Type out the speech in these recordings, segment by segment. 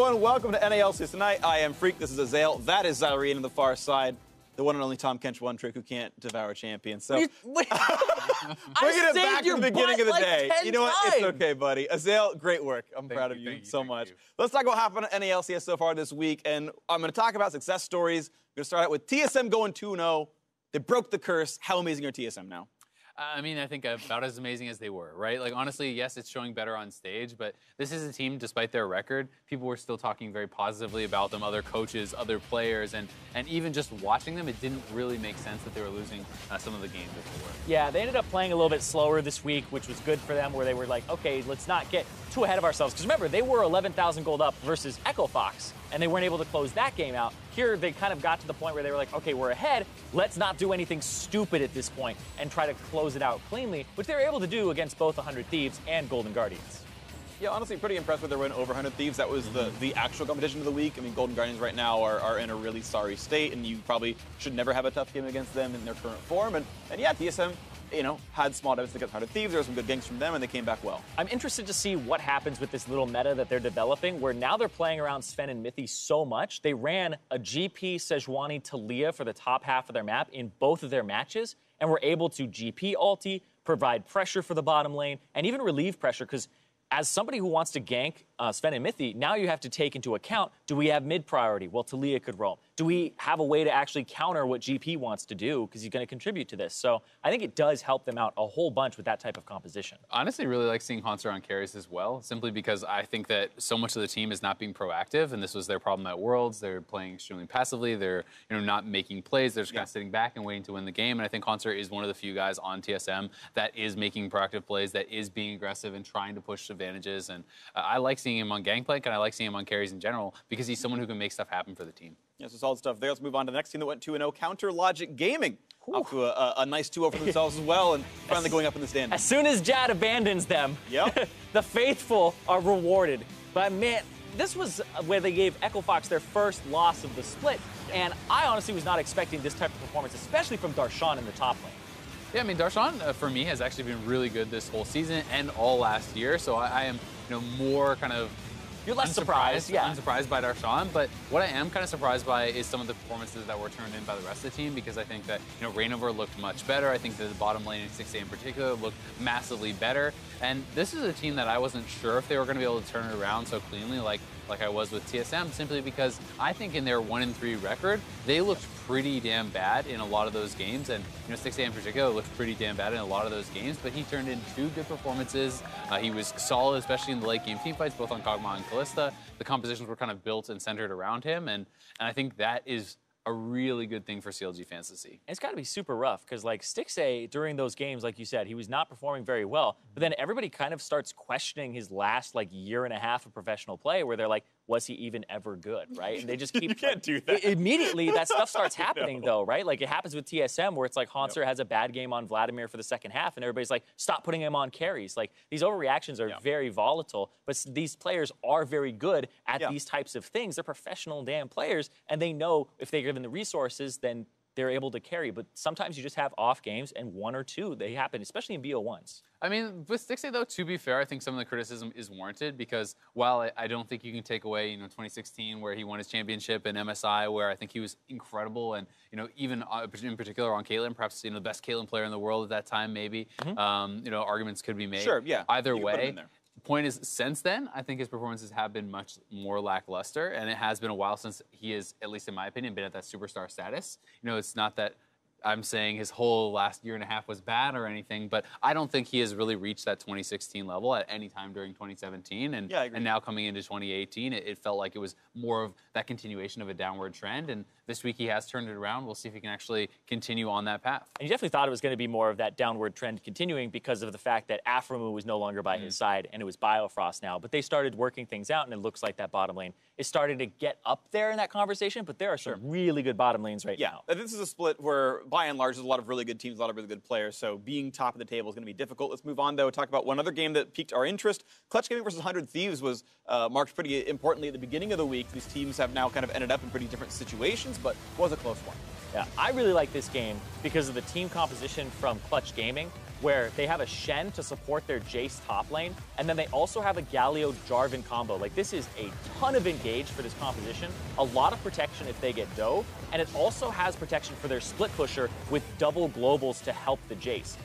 everyone. Welcome to LCS tonight. I am Phreak. This is Azael. That is Zirene on the far side. The one and only Tom Kench one trick who can't devour champions. So Wait, bringing it back to the beginning of the day. You know what? It's okay, buddy. Azael, great work. I'm proud of you so much. Let's talk about what happened at LCS so far this week. And I'm going to talk about success stories. We're going to start out with TSM going 2-0. They broke the curse. How amazing are TSM now? I mean, I think about as amazing as they were, right? Like, honestly, yes, it's showing better on stage, but this is a team, despite their record, people were still talking very positively about them, other coaches, other players, and even just watching them, it didn't really make sense that they were losing some of the games before. Yeah, they ended up playing a little bit slower this week, which was good for them, where they were like, okay, let's not get too ahead of ourselves. Because remember, they were 11,000 gold up versus Echo Fox, and they weren't able to close that game out. Here, they kind of got to the point where they were like, okay, we're ahead. Let's not do anything stupid at this point and try to close it out cleanly, which they were able to do against both 100 Thieves and Golden Guardians. Yeah, honestly, pretty impressed with their win over 100 Thieves. That was the actual competition of the week. I mean, Golden Guardians right now are in a really sorry state, and you probably should never have a tough game against them in their current form. And yeah, TSM, you know, had small deficits against 100 Thieves. There were some good ganks from them, and they came back well. I'm interested to see what happens with this little meta that they're developing, where now they're playing around Sven and Mithy so much. They ran a GP Sejuani Talia for the top half of their map in both of their matches, and were able to GP ulti, provide pressure for the bottom lane, and even relieve pressure, because as somebody who wants to gank Sven and Mithy, now you have to take into account, do we have mid priority? Well, Talia could roam. Do we have a way to actually counter what GP wants to do? Because he's going to contribute to this. So I think it does help them out a whole bunch with that type of composition. Honestly, really like seeing Haunter on carries as well, simply because I think that so much of the team is not being proactive, and this was their problem at Worlds. They're playing extremely passively. They're not making plays. They're just kind of sitting back and waiting to win the game. And I think Haunter is one of the few guys on TSM that is making proactive plays, that is being aggressive and trying to push advantages. And I like seeing him on Gangplank, and I like seeing him on carries in general, because he's someone who can make stuff happen for the team. Yeah, so solid stuff there. Let's move on to the next team that went 2-0, Counter Logic Gaming. Off to a nice 2-0 for themselves as well, and finally going up in the standings. As soon as Jad abandons them, the faithful are rewarded. But man, this was where they gave Echo Fox their first loss of the split, and I honestly was not expecting this type of performance, especially from Darshan in the top lane. Yeah, I mean, Darshan, for me, has actually been really good this whole season and all last year, so I am more kind of You're less surprised, yeah. Unsurprised by Darshan, but what I am kind of surprised by is some of the performances that were turned in by the rest of the team, because I think that, Reignover looked much better. I think that the bottom lane in 6A in particular looked massively better. And this is a team that I wasn't sure if they were going to be able to turn it around so cleanly like I was with TSM, simply because I think in their 1-3 record, they looked pretty damn bad in a lot of those games. And 6A in particular looked pretty damn bad in a lot of those games, but he turned in 2 good performances. He was solid, especially in the late game teamfights, both on Kog'Maw and Kalista. The compositions were kind of built and centered around him, and I think that is a really good thing for CLG fans to see. It's got to be super rough, because like Stixxay, during those games, like you said, he was not performing very well, but then everybody kind of starts questioning his last year and a half of professional play, where they're like, was he even ever good, right? And they just keep you can't do that. Immediately that stuff starts happening though, right? Like it happens with TSM, where it's like Haunter has a bad game on Vladimir for the second half, and everybody's like, stop putting him on carries. Like these overreactions are very volatile, but these players are very good at these types of things. They're professional damn players, and they know if they're given the resources, then they're able to carry. But sometimes you just have off games, and 1 or 2, they happen, especially in BO1s. I mean, with Stixxay, though, to be fair, I think some of the criticism is warranted, because while I don't think you can take away, 2016, where he won his championship, and MSI, where I think he was incredible, and, even in particular on Caitlyn, perhaps, the best Caitlyn player in the world at that time, maybe, arguments could be made. Sure, yeah. Either way. The point is, since then, I think his performances have been much more lackluster, and it has been a while since he has, at least in my opinion, been at that superstar status. It's not that I'm saying his whole last year and a half was bad or anything, but I don't think he has really reached that 2016 level at any time during 2017. And, and now coming into 2018, it felt like it was more of that continuation of a downward trend. And this week he has turned it around. We'll see if he can actually continue on that path. And you definitely thought it was going to be more of that downward trend continuing, because of the fact that Aframu was no longer by his side, and it was Biofrost now. But they started working things out, and it looks like that bottom lane is starting to get up there in that conversation. But there are some really good bottom lanes right now. This is a split where, by and large, there's a lot of really good teams, a lot of really good players. So being top of the table is going to be difficult. Let's move on, though, and talk about one other game that piqued our interest. Clutch Gaming versus 100 Thieves was marked pretty importantly at the beginning of the week. These teams have now kind of ended up in pretty different situations, but was a close one. Yeah, I really like this game because of the team composition from Clutch Gaming. where they have a Shen to support their Jace top lane, and then they also have a Galio-Jarvan combo. Like, this is a ton of engage for this composition, a lot of protection if they get dove, and it also has protection for their split pusher with double globals to help the Jace.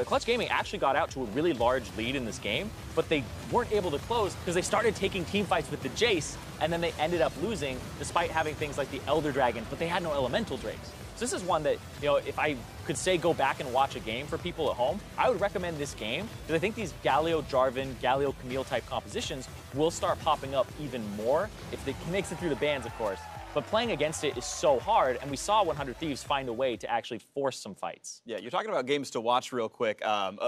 Clutch Gaming actually got out to a really large lead in this game, but they weren't able to close because they started taking team fights with the Jace, and then they ended up losing despite having things like the Elder Dragons, but they had no Elemental Drakes. So this is one that, you know, if I could say go back and watch a game for people at home, I would recommend this game because I think these Galio-Jarvan, Galio-Camille type compositions will start popping up even more if it makes it through the bans, of course. But playing against it is so hard, and we saw 100 Thieves find a way to actually force some fights. Yeah, you're talking about games to watch real quick.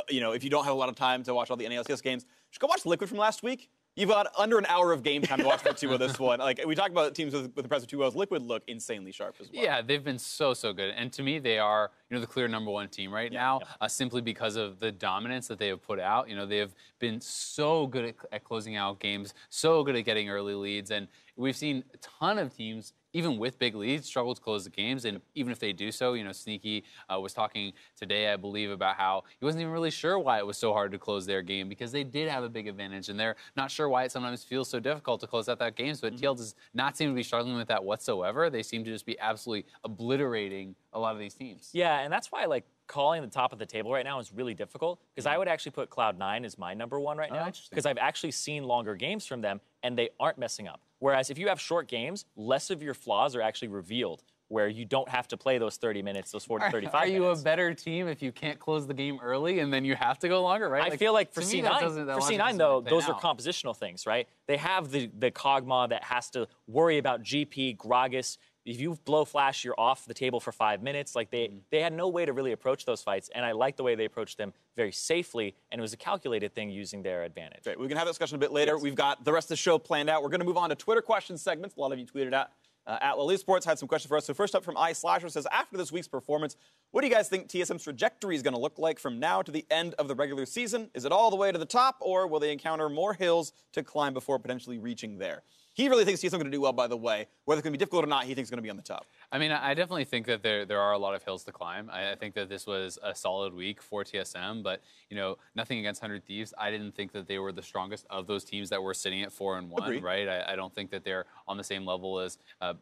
You know, if you don't have a lot of time to watch all the NALCS games, just go watch Liquid from last week. You've got under an hour of game time to watch part 2 of this one. Like, we talk about teams with impressive 2-0s. Liquid look insanely sharp as well. Yeah, they've been so good. And to me, they are, you know, the clear #1 team right now, simply because of the dominance that they have put out. You know, they have been so good at closing out games, so good at getting early leads. And we've seen a ton of teams, even with big leads, struggle to close the games. And even if they do so, you know, Sneaky was talking today, I believe, about how he wasn't even really sure why it was so hard to close their game because they did have a big advantage. And they're not sure why it sometimes feels so difficult to close out that game. But TL does not seem to be struggling with that whatsoever. They seem to just be absolutely obliterating a lot of these teams. Yeah, and that's why, like, calling the top of the table right now is really difficult because I would actually put Cloud9 as my #1 right now because I've actually seen longer games from them and they aren't messing up. Whereas if you have short games, less of your flaws are actually revealed where you don't have to play those 30 minutes, those 40, 35 minutes. Are you a better team if you can't close the game early and then you have to go longer, right? I feel like for C9 though, those are compositional things, right? They have the Kog'Maw that has to worry about GP, Gragas. If you blow flash, you're off the table for 5 minutes. Like they had no way to really approach those fights, and I like the way they approached them very safely, and it was a calculated thing using their advantage. Great. We can have that discussion a bit later. Yes. We've got the rest of the show planned out. We're going to move on to Twitter questions segments. A lot of you tweeted at Lily Sports had some questions for us. So first up from iSlasher says, after this week's performance, what do you guys think TSM's trajectory is going to look like from now to the end of the regular season? Is it all the way to the top, or will they encounter more hills to climb before potentially reaching there? He really thinks TSM going to do well, by the way. Whether it's going to be difficult or not, he thinks it's going to be on the top. I mean, I definitely think that there are a lot of hills to climb. I think that this was a solid week for TSM, but, you know, nothing against 100 Thieves. I didn't think that they were the strongest of those teams that were sitting at 4-1, Agreed. Right? I don't think that they're on the same level as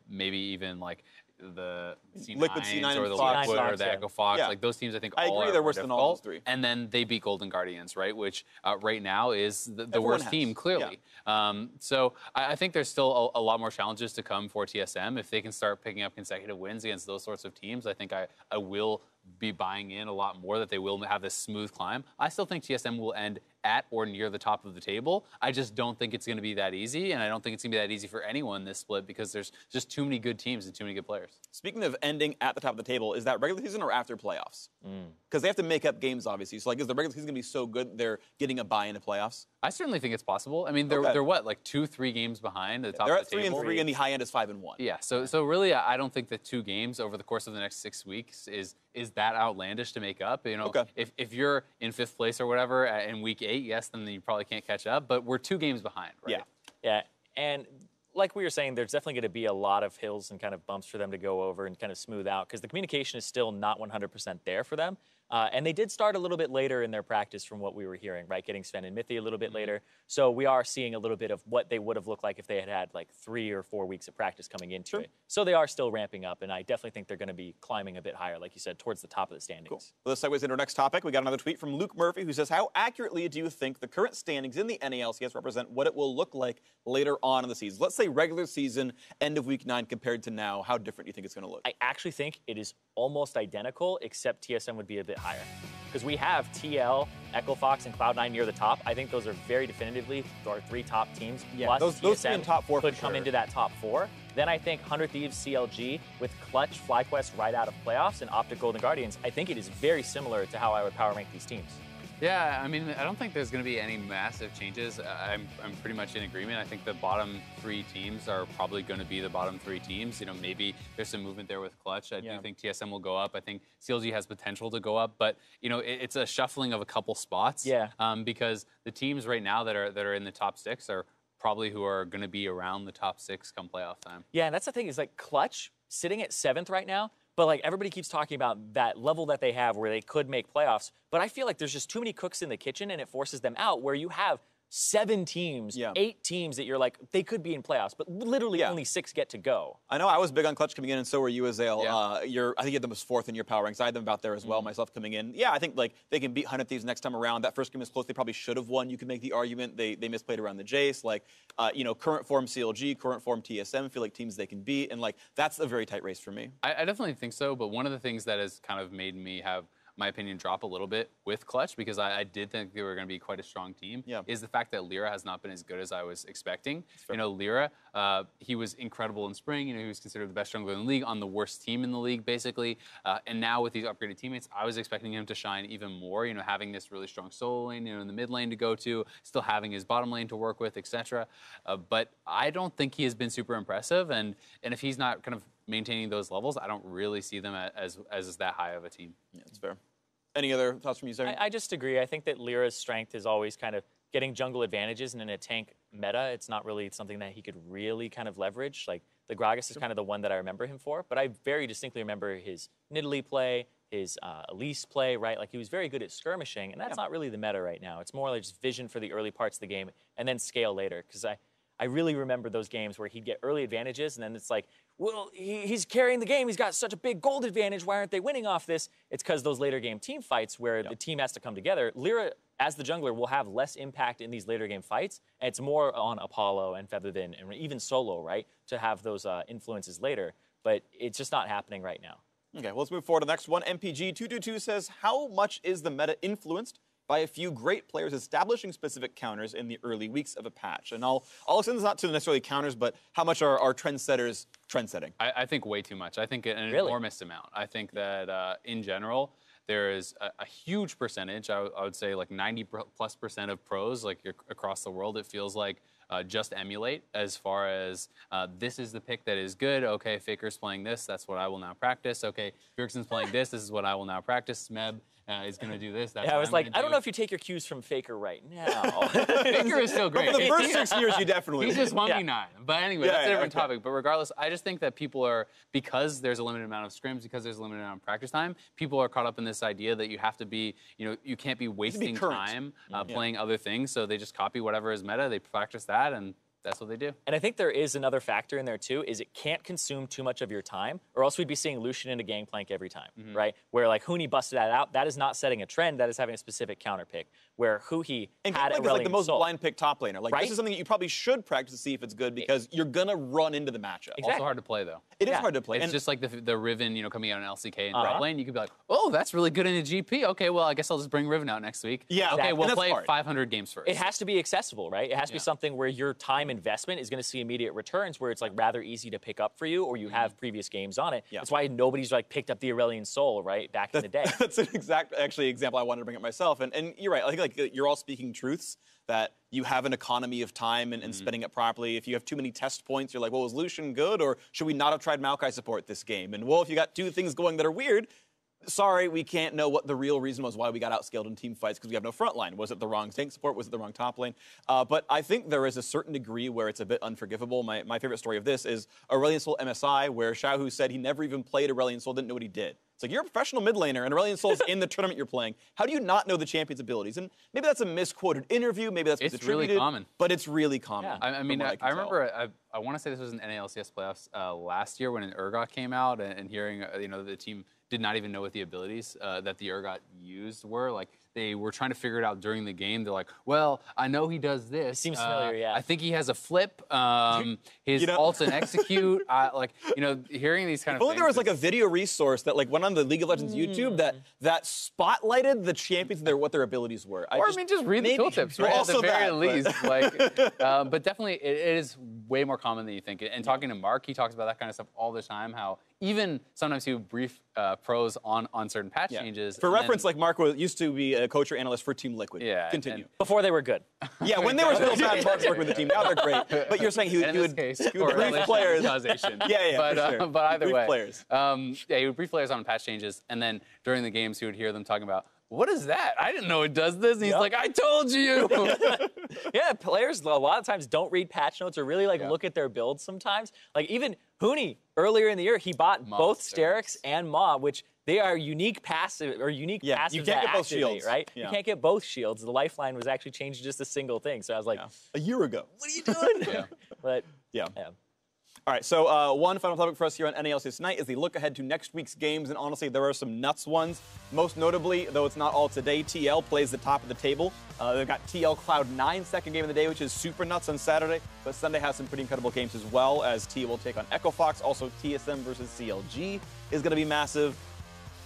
maybe even, like, the Liquid C9 or the Fox, Liquid or the Echo Fox, like those teams, I think all agree, they're worse than all those three. And then they beat Golden Guardians, right? Which right now is the worst team, clearly. Yeah. So I think there's still a lot more challenges to come for TSM. If they can start picking up consecutive wins against those sorts of teams, I think I will be buying in a lot more that they will have this smooth climb. I still think TSM will end at or near the top of the table. I just don't think it's going to be that easy, and I don't think it's going to be that easy for anyone this split because there's just too many good teams and too many good players. Speaking of ending at the top of the table, is that regular season or after playoffs? Because they have to make up games, obviously. So, like, is the regular season going to be so good they're getting a bye into playoffs? I certainly think it's possible. I mean, they're what, like 2-3 games behind the top of the table? They're at 3 and 3, and the high end is 5-1. Yeah, so really, I don't think that 2 games over the course of the next 6 weeks is that outlandish to make up. You know, if you're in 5th place or whatever in week 8, yes, then you probably can't catch up. But we're 2 games behind, right? Yeah, and like we were saying, there's definitely going to be a lot of hills and kind of bumps for them to go over and kind of smooth out because the communication is still not 100% there for them. And they did start a little bit later in their practice from what we were hearing, right? Getting Sven and Mithy a little bit later. So we are seeing a little bit of what they would have looked like if they had had like 3 or 4 weeks of practice coming into it. So they are still ramping up, and I definitely think they're going to be climbing a bit higher, like you said, towards the top of the standings. Cool. Well, this segues into our next topic. We got another tweet from Luke Murphy who says, how accurately do you think the current standings in the NALCS represent what it will look like later on in the season? Let's say regular season, end of week 9 compared to now. How different do you think it's going to look? I actually think it is almost identical, except TSM would be a bit higher. Because we have TL, Echo Fox, and Cloud9 near the top. I think those are very definitively our 3 top teams. Yeah, plus those 3 in top 4 could come into that top 4. Then I think 100 Thieves, CLG, with Clutch, FlyQuest right out of playoffs, and Optic Golden Guardians, I think it is very similar to how I would power rank these teams. Yeah, I mean, I don't think there's going to be any massive changes. I'm pretty much in agreement. I think the bottom 3 teams are probably going to be the bottom 3 teams. You know, maybe there's some movement there with Clutch. I do think TSM will go up. I think CLG has potential to go up, but you know, it's a shuffling of a couple spots. Because the teams right now that are in the top 6 are probably who are going to be around the top 6 come playoff time. Yeah, and that's the thing is like Clutch sitting at 7th right now, But like everybody keeps talking about that level that they have where they could make playoffs. But I feel like there's just too many cooks in the kitchen, and it forces them out where you have 7 teams, 8 teams that you're like, they could be in playoffs, but literally only 6 get to go. I know I was big on Clutch coming in, and so were you, Azael. I think you had them as 4th in your power ranks. I had them about there as well, myself coming in. Yeah, I think like they can beat 100 Thieves next time around. That first game is close. They probably should have won. You could make the argument they misplayed around the Jace. Like, current form CLG, current form TSM feel like teams they can beat, and like that's a very tight race for me. I definitely think so, but one of the things that has kind of made me have my opinion drop a little bit with Clutch, because I did think they were going to be quite a strong team, is the fact that Lira has not been as good as I was expecting. You know, Lira, he was incredible in spring. You know, he was considered the best jungler in the league, on the worst team in the league, basically. And now with these upgraded teammates, I was expecting him to shine even more, you know, having this really strong solo lane, you know, in the mid lane to go to, still having his bottom lane to work with, etc. But I don't think he has been super impressive. And if he's not kind of maintaining those levels, I don't really see them as that high of a team. Yeah, that's fair. Any other thoughts from you, Zirene? I just agree. I think that Lira's strength is always kind of getting jungle advantages, and in a tank meta, it's not really something that he could really kind of leverage. Like, the Gragas is kind of the one that I remember him for, but I very distinctly remember his Nidalee play, his Elise play, right? Like, he was very good at skirmishing, and that's not really the meta right now. It's more like just vision for the early parts of the game, and then scale later, because I really remember those games where he'd get early advantages, and then it's like, well, he's carrying the game. He's got such a big gold advantage. Why aren't they winning off this? It's because those later game team fights where the team has to come together. Lira, as the jungler, will have less impact in these later game fights, and it's more on Apollo and Featherthin and even Solo, right, to have those influences later. But it's just not happening right now. Okay, well, let's move forward to the next one. MPG222 says, how much is the meta influenced by a few great players establishing specific counters in the early weeks of a patch? And I'll extend this not to necessarily counters, but how much are trendsetters trendsetting? I think way too much. I think an enormous amount. I think that in general, there is a huge percentage, I would say like 90+% of pros, like across the world, it feels like just emulate as far as this is the pick that is good. Okay, Faker's playing this, that's what I will now practice. Okay, Bjergsen's playing this is what I will now practice. Smeb is going to do this. That's I was like, I don't know if you take your cues from Faker right now. Faker is still great. For the first 6 years, you definitely He's just 1v9. But anyway, that's a different topic. But regardless, I just think that people are, because there's a limited amount of scrims, because there's a limited amount of practice time, people are caught up in this idea that you have to be, you know, you can't be wasting time playing other things. So they just copy whatever is meta, they practice that, and that's what they do. And I think there is another factor in there, too, is it can't consume too much of your time, or else we'd be seeing Lucian into Gangplank every time, right? Where, like, Huni busted that out. That is not setting a trend. That is having a specific counter pick. Where Huhi had Gangplank is like the most blind pick top laner. Like, this is something that you probably should practice to see if it's good, because you're going to run into the matchup. Exactly. Also hard to play, though. It is hard to play. It's just like the Riven, you know, coming out in LCK and top lane. You could be like, oh, that's really good in a GP. Okay, well, I guess I'll just bring Riven out next week. Yeah. Okay, we'll play 500 games first. It has to be accessible, right? It has to be something where your time investment is going to see immediate returns, where it's like rather easy to pick up for you, or you have previous games on it. That's why nobody's like picked up the Aurelion Soul, right, back in the day. That's an exact example I wanted to bring up myself. And you're right. I think like you're all speaking truths, that you have an economy of time and spending it properly. If you have too many test points, you're like, well, was Lucian good, or should we not have tried Maokai support this game? And well, if you got 2 things going that are weird, sorry, we can't know what the real reason was why we got outscaled in team fights, because we have no front line. Was it the wrong tank support? Was it the wrong top lane? But I think there is a certain degree where it's a bit unforgivable. My favorite story of this is Aurelion Sol MSI, where Xiaohu said he never even played Aurelion Sol, didn't know what he did. It's like, you're a professional mid laner, and Aurelion Sol's in the tournament you're playing. How do you not know the champion's abilities? And maybe that's a misquoted interview. Maybe that's it's really common. But it's really common. Yeah. I mean, I remember, I want to say this was in NALCS playoffs last year when an Urgot came out, and hearing, you know, the team did not even know what the abilities that the Urgot used were. Like, they were trying to figure it out during the game. They're like, well, I know he does this. Seems familiar, yeah. I think he has a flip. His ult and execute. Like, you know, hearing these kind of things. There was like a video resource that like went on the League of Legends YouTube that spotlighted the champions and what their abilities were. Just read the tooltips, right? At the very least. Like, but definitely, it is way more common than you think. And talking to Mark, he talks about that kind of stuff all the time, how even sometimes he would brief pros on certain patch changes. For reference, like Mark used to be a coach or analyst for Team Liquid. Yeah. Continue. Before they were good. Yeah, when they were still bad, Mark's working with the team. Now they're great. But you're saying he would brief players. But either way. Players. Yeah, he would brief players on patch changes, and then during the games he would hear them talking about, what is that? I didn't know it does this. And he's like, I told you. Yeah, players a lot of times don't read patch notes or really look at their builds sometimes. Like even Huni, earlier in the year, he bought both Sterix and Maw, which they are unique passive passives you can't get both shields, right? Yeah. You can't get both shields. The lifeline was actually changed to just a single thing. So I was like, a year ago. What are you doing? But yeah. All right, so one final topic for us here on NALCS tonight is the look ahead to next week's games, and honestly, there are some nuts ones. Most notably, though it's not all today, TL plays the top of the table. They've got TL Cloud9 second game of the day, which is super nuts on Saturday, but Sunday has some pretty incredible games as well, as T will take on Echo Fox. Also, TSM versus CLG is going to be massive.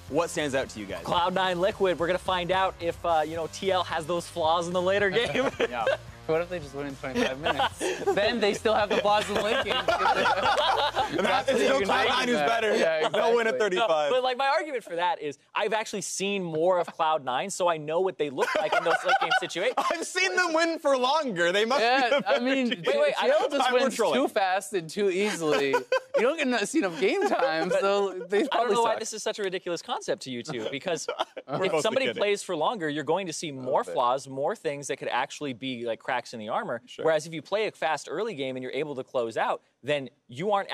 What stands out to you guys? Cloud9 Liquid. We're going to find out if TL has those flaws in the later game. Yeah. What if they just win in 25 minutes? Then they still have the flaws in the late game. It's still Cloud9 who's better. Yeah, exactly. They'll win at 35. No, but like my argument for that is I've actually seen more of Cloud9, so I know what they look like in those late game situations. I've seen them win for longer. They must be I mean, wait, TL just wins too fast and too easily. You don't get to see enough game time, so they probably I don't know why suck. this is such a ridiculous concept to you two, because if somebody plays for longer, you're going to see more flaws, more things that could actually be like cracks in the armor. Sure. Whereas if you play a fast early game and you're able to close out, then you aren't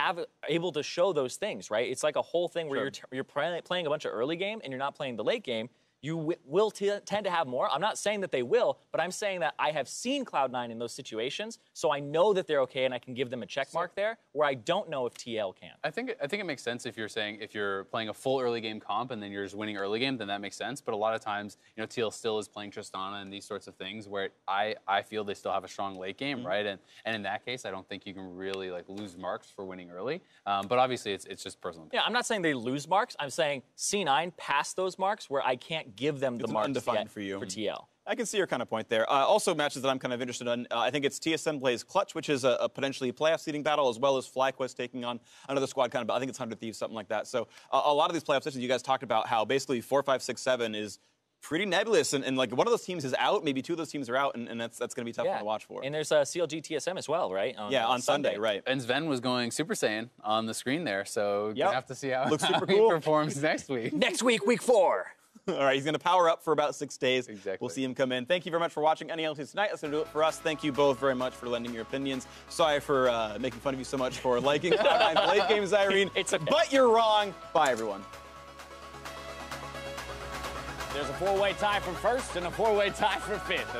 able to show those things, right? It's like a whole thing where you're playing a bunch of early game and you're not playing the late game. You will tend to have more. I'm not saying that they will, but I'm saying that I have seen Cloud9 in those situations, so I know that they're okay and I can give them a check mark there, where I don't know if TL can. I think it makes sense if you're saying if you're playing a full early game comp and then you're just winning early game, then that makes sense. But a lot of times, TL still is playing Tristana and these sorts of things where I feel they still have a strong late game, right? And in that case, I don't think you can really lose marks for winning early. But obviously, it's just personal. Yeah, I'm not saying they lose marks. I'm saying C9 passed those marks where I can't give them the marks undefined for you. For TL. I can see your kind of point there. Also, matches that I'm kind of interested in, I think it's TSM plays Clutch, which is a potentially playoff seeding battle, as well as FlyQuest taking on another squad kind of, I think it's 100 Thieves, something like that. So a lot of these playoff sessions, you guys talked about how basically 4, 5, 6, 7 is pretty nebulous, and like one of those teams is out, maybe two of those teams are out, and that's going to be tough to watch for. And there's CLG TSM as well, right? On Sunday, right. And Sven was going Super Saiyan on the screen there, so you have to see how, looks super he cool. performs next week. Next week, week 4. All right, he's going to power up for about 6 days. Exactly. We'll see him come in. Thank you very much for watching NALCS tonight. That's going to do it for us. Thank you both very much for lending your opinions. Sorry for making fun of you so much for liking Cloud9's late game, Zirene. It's okay. But you're wrong. Bye, everyone. There's a 4-way tie for first and a 4-way tie for fifth.